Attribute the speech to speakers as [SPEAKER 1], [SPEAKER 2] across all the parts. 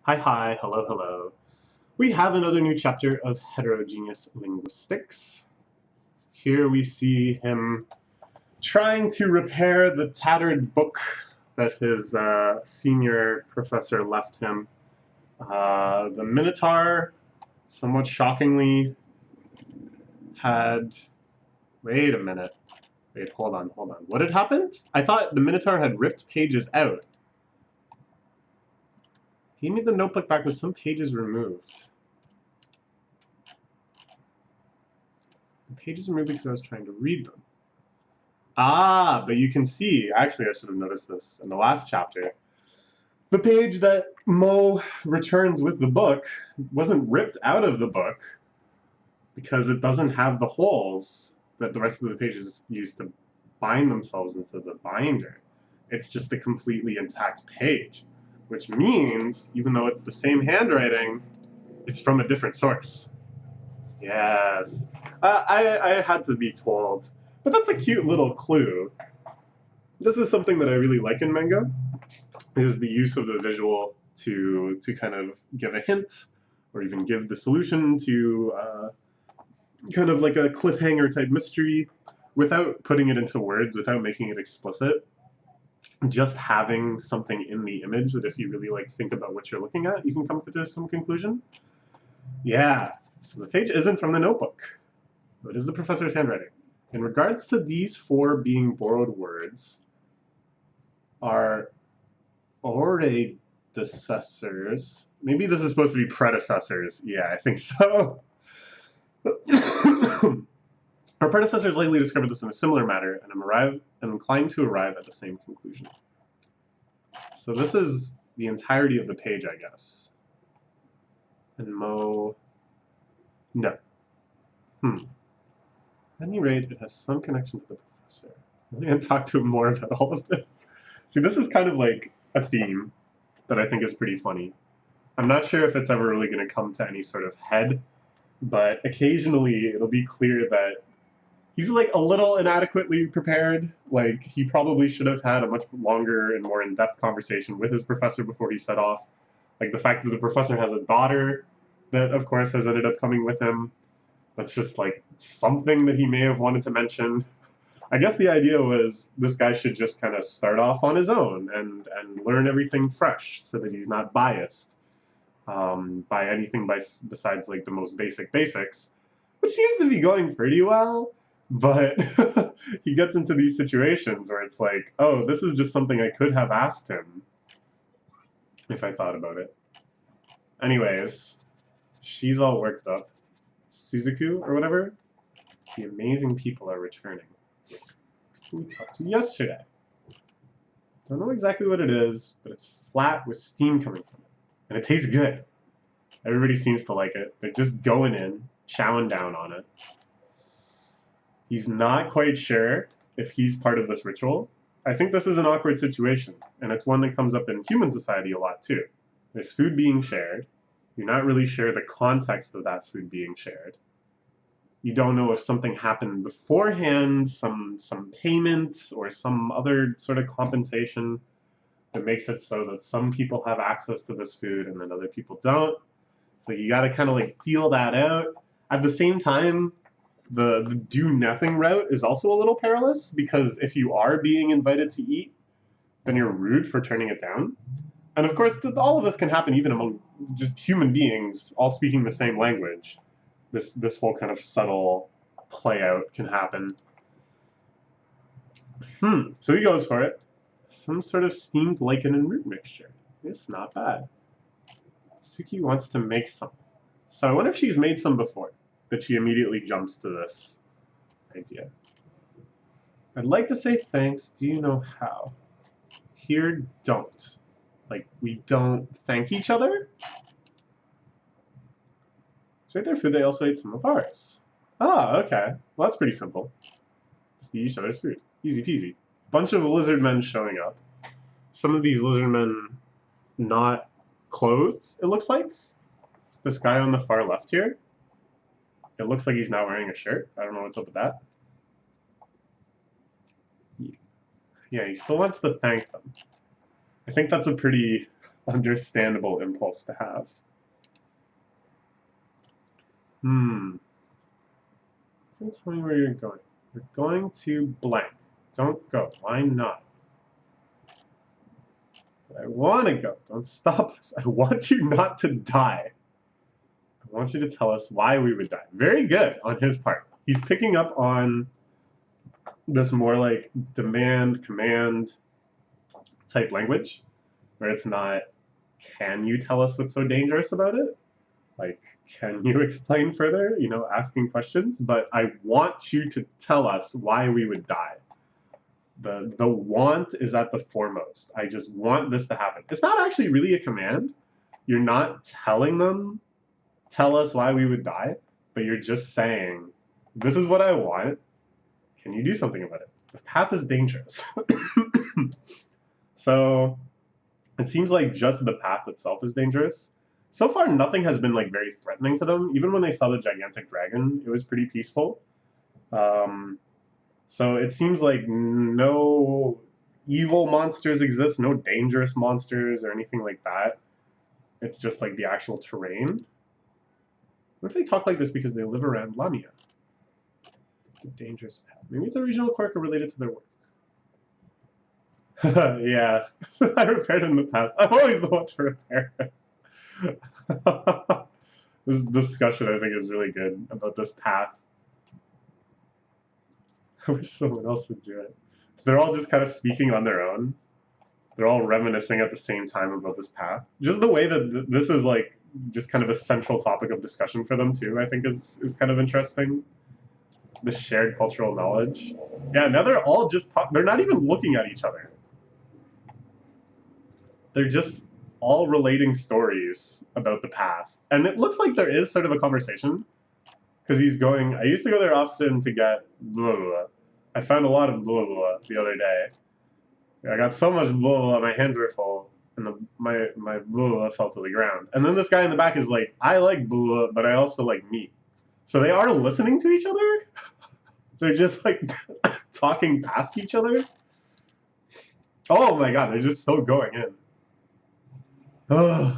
[SPEAKER 1] Hi, hello. We have another new chapter of Heterogeneous Linguistics. Here we see him trying to repair the tattered book that his senior professor left him. The Minotaur, somewhat shockingly, had... Wait a minute. Wait, hold on. What had happened? I thought the Minotaur had ripped pages out. He made the notebook back with some pages removed. The pages removed because I was trying to read them. Ah, but you can see, actually I should have noticed this in the last chapter, the page that Mo returns with the book wasn't ripped out of the book because it doesn't have the holes that the rest of the pages used to bind themselves into the binder. It's just a completely intact page, which means, even though it's the same handwriting, it's from a different source. Yes. I had to be told. But that's a cute little clue. This is something that I really like in manga, is the use of the visual to kind of give a hint, or even give the solution to kind of like a cliffhanger type mystery, without putting it into words, without making it explicit. Just having something in the image that if you really like think about what you're looking at, you can come to some conclusion. Yeah, so the page isn't from the notebook. It is the professor's handwriting. In regards to these four being borrowed words, are predecessors. Maybe this is supposed to be predecessors. Yeah, I think so. Our predecessors likely discovered this in a similar manner, and I'm inclined to arrive at the same conclusion. So this is the entirety of the page, I guess. And Mo... No. At any rate, it has some connection to the professor. I'm going to talk to him more about all of this. See, this is kind of like a theme that I think is pretty funny. I'm not sure if it's ever really going to come to any sort of head, but occasionally it'll be clear that he's like a little inadequately prepared. Like, he probably should have had a much longer and more in-depth conversation with his professor before he set off. Like the fact that the professor has a daughter that, of course, has ended up coming with him. That's just like something that he may have wanted to mention. I guess the idea was this guy should just kind of start off on his own and learn everything fresh so that he's not biased by anything besides like the most basic basics, which seems to be going pretty well. But he gets into these situations where it's like, oh, this is just something I could have asked him if I thought about it. Anyways, she's all worked up. Suzuku, or whatever, the amazing people are returning. Who we talked to yesterday. Don't know exactly what it is, but it's flat with steam coming from it. And it tastes good. Everybody seems to like it. They're just going in, chowing down on it. He's not quite sure if he's part of this ritual. I think this is an awkward situation, and it's one that comes up in human society a lot too. There's food being shared. You're not really sure the context of that food being shared. You don't know if something happened beforehand, some payment, or some other sort of compensation that makes it so that some people have access to this food and then other people don't. So you gotta kind of like feel that out. At the same time, the do nothing route is also a little perilous, because if you are being invited to eat, then you're rude for turning it down. And of course, all of this can happen even among just human beings, all speaking the same language. This whole kind of subtle play out can happen. So he goes for it. Some sort of steamed lichen and root mixture. It's not bad. Suki wants to make some. So I wonder if she's made some before, that she immediately jumps to this idea. I'd like to say thanks. Do you know how? Here, don't. Like, we don't thank each other? So their food, they also ate some of ours. Ah, okay. Well, that's pretty simple. Just eat each other's food. Easy peasy. Bunch of lizard men showing up. Some of these lizard men not clothes, it looks like. This guy on the far left here, it looks like he's not wearing a shirt. I don't know what's up with that. Yeah, he still wants to thank them. I think that's a pretty understandable impulse to have. Tell me where you're going. You're going to blank. Don't go. Why not? I want to go. Don't stop us. I want you not to die. I want you to tell us why we would die. Very good on his part. He's picking up on this more like demand, command type language, where it's not, can you tell us what's so dangerous about it? Like, can you explain further? You know, asking questions, but I want you to tell us why we would die. The want is at the foremost. I just want this to happen. It's not actually really a command. You're not telling them, tell us why we would die, but you're just saying, this is what I want. Can you do something about it? The path is dangerous. So it seems like just the path itself is dangerous. So far, nothing has been like very threatening to them. Even when they saw the gigantic dragon, it was pretty peaceful. So it seems like no evil monsters exist, no dangerous monsters or anything like that. It's just like the actual terrain. What if they talk like this because they live around Lamia? The dangerous path. Maybe it's a regional quirk or related to their work. Yeah, I repaired it in the past. I'm always the one to repair it. This discussion, I think, is really good about this path. I wish someone else would do it. They're all just kind of speaking on their own. They're all reminiscing at the same time about this path. Just the way that this is like just kind of a central topic of discussion for them too, I think is kind of interesting. The shared cultural knowledge. Yeah, now they're all just they're not even looking at each other. They're just all relating stories about the path. And it looks like there is sort of a conversation. Because he's going, I used to go there often to get blah, blah, blah. I found a lot of blah, blah the other day. I got so much blah, blah, my hands were full, and my blah, blah fell to the ground. And then this guy in the back is like, I like blah, but I also like meat. So they are listening to each other? They're just like talking past each other? Oh my god, they're just still going in. All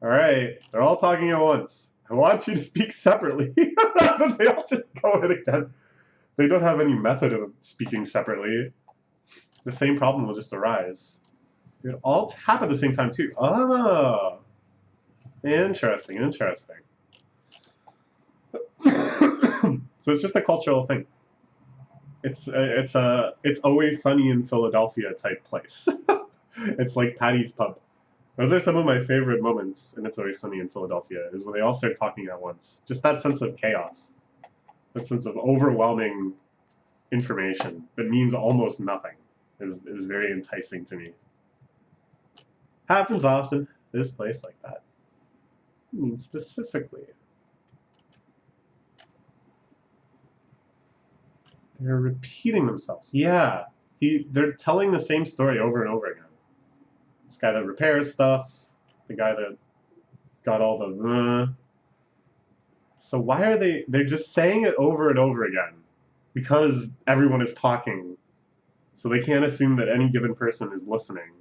[SPEAKER 1] right, they're all talking at once. I want you to speak separately. They all just go in again. They don't have any method of speaking separately. The same problem will just arise. They would all tap at the same time too. Oh, interesting, interesting. So it's just a cultural thing. It's always sunny in Philadelphia type place. It's like Patty's Pub. Those are some of my favorite moments in It's Always Sunny in Philadelphia, is when they all start talking at once. Just that sense of chaos. That sense of overwhelming information that means almost nothing is very enticing to me. Happens often, this place like that. I mean, specifically. They're repeating themselves. Yeah, they're telling the same story over and over again. This guy that repairs stuff, the guy that got all the So why are they're just saying it over and over again? Because everyone is talking. So they can't assume that any given person is listening.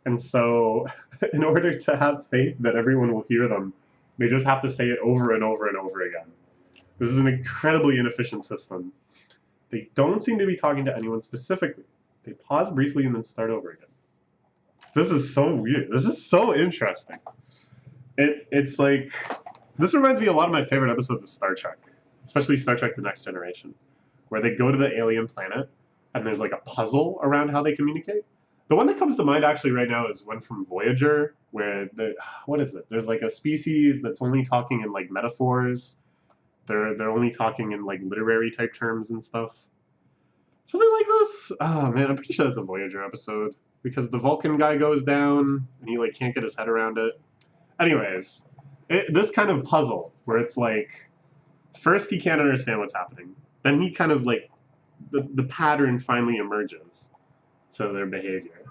[SPEAKER 1] And so in order to have faith that everyone will hear them, they just have to say it over and over and over again. This is an incredibly inefficient system. They don't seem to be talking to anyone specifically. They pause briefly and then start over again. This is so weird. This is so interesting. It's like, this reminds me a lot of my favorite episodes of Star Trek, especially Star Trek The Next Generation, where they go to the alien planet and there's like a puzzle around how they communicate. The one that comes to mind actually right now is one from Voyager, where what is it? There's like a species that's only talking in like metaphors. They're only talking in like literary type terms and stuff. Something like this. Oh man, I'm pretty sure that's a Voyager episode, because the Vulcan guy goes down and he like can't get his head around it. Anyways, this kind of puzzle where it's like, first he can't understand what's happening, then he kind of like, the pattern finally emerges to their behavior.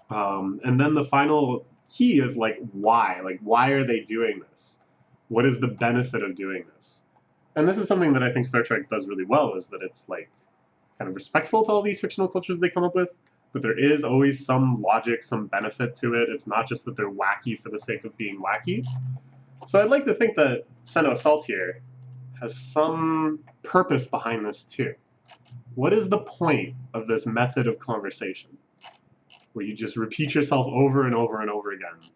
[SPEAKER 1] And then the final key is like, why? Like, why are they doing this? What is the benefit of doing this? And this is something that I think Star Trek does really well, is that it's like kind of respectful to all these fictional cultures they come up with, but there is always some logic, some benefit to it. It's not just that they're wacky for the sake of being wacky. So I'd like to think that Senno Assault here has some purpose behind this too. What is the point of this method of conversation, where you just repeat yourself over and over and over again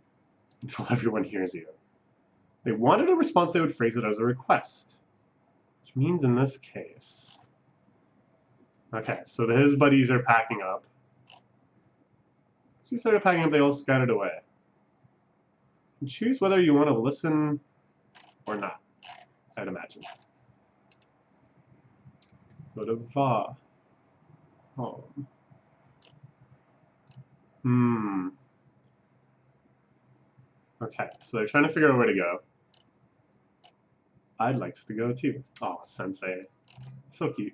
[SPEAKER 1] until everyone hears you? They wanted a response, they would phrase it as a request, which means in this case... Okay, so his buddies are packing up. As he started packing up, they all scattered away. And choose whether you want to listen or not, I'd imagine. Go to Va. Home. Okay, so they're trying to figure out where to go. I'd like to go too. Oh, Sensei. So cute.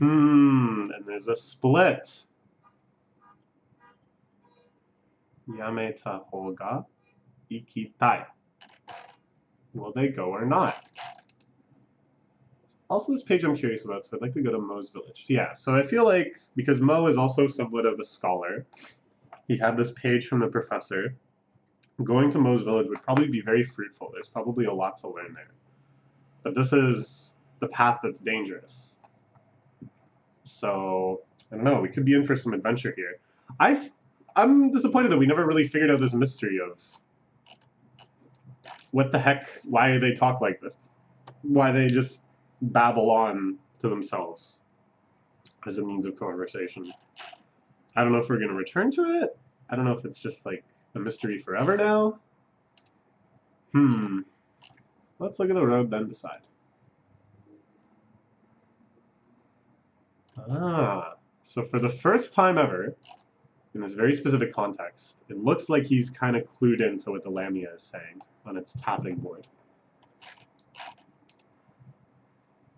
[SPEAKER 1] And there's a split. Yameta Hoga Ikitai. Will they go or not? Also, this page I'm curious about, so I'd like to go to Mo's village. Yeah, so I feel like, because Mo is also somewhat of a scholar, he had this page from the professor. Going to Mo's village would probably be very fruitful. There's probably a lot to learn there. But this is the path that's dangerous. So, I don't know, we could be in for some adventure here. I'm disappointed that we never really figured out this mystery of what the heck, why they talk like this. Why they just babble on to themselves as a means of conversation. I don't know if we're going to return to it. I don't know if it's just like a mystery forever now. Let's look at the road, then decide. So for the first time ever, in this very specific context, it looks like he's kind of clued into what the Lamia is saying on its tapping board.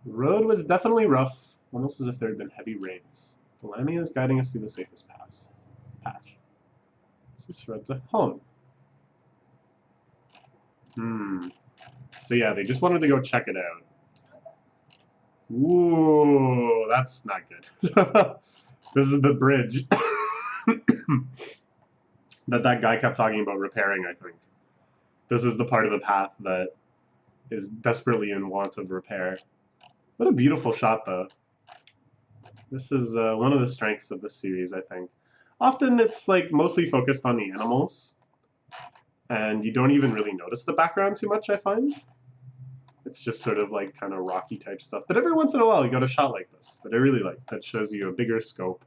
[SPEAKER 1] The road was definitely rough, almost as if there had been heavy rains. The Lamia is guiding us through the safest path. This road to home. So yeah, they just wanted to go check it out. Ooh, that's not good. This is the bridge that guy kept talking about repairing, I think. This is the part of the path that is desperately in want of repair. What a beautiful shot, though. This is one of the strengths of this series, I think. Often it's like mostly focused on the animals, and you don't even really notice the background too much, I find. It's just sort of like kind of rocky type stuff. But every once in a while you got a shot like this that I really like, that shows you a bigger scope.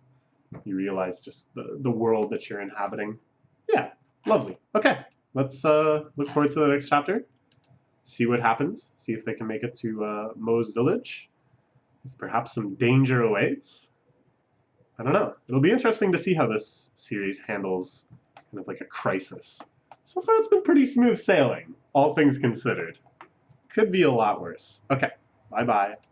[SPEAKER 1] You realize just the world that you're inhabiting. Yeah, lovely. Okay, let's look forward to the next chapter. See what happens. See if they can make it to Mo's village. If perhaps some danger awaits. I don't know. It'll be interesting to see how this series handles kind of like a crisis. So far it's been pretty smooth sailing, all things considered. Could be a lot worse. Okay, bye-bye.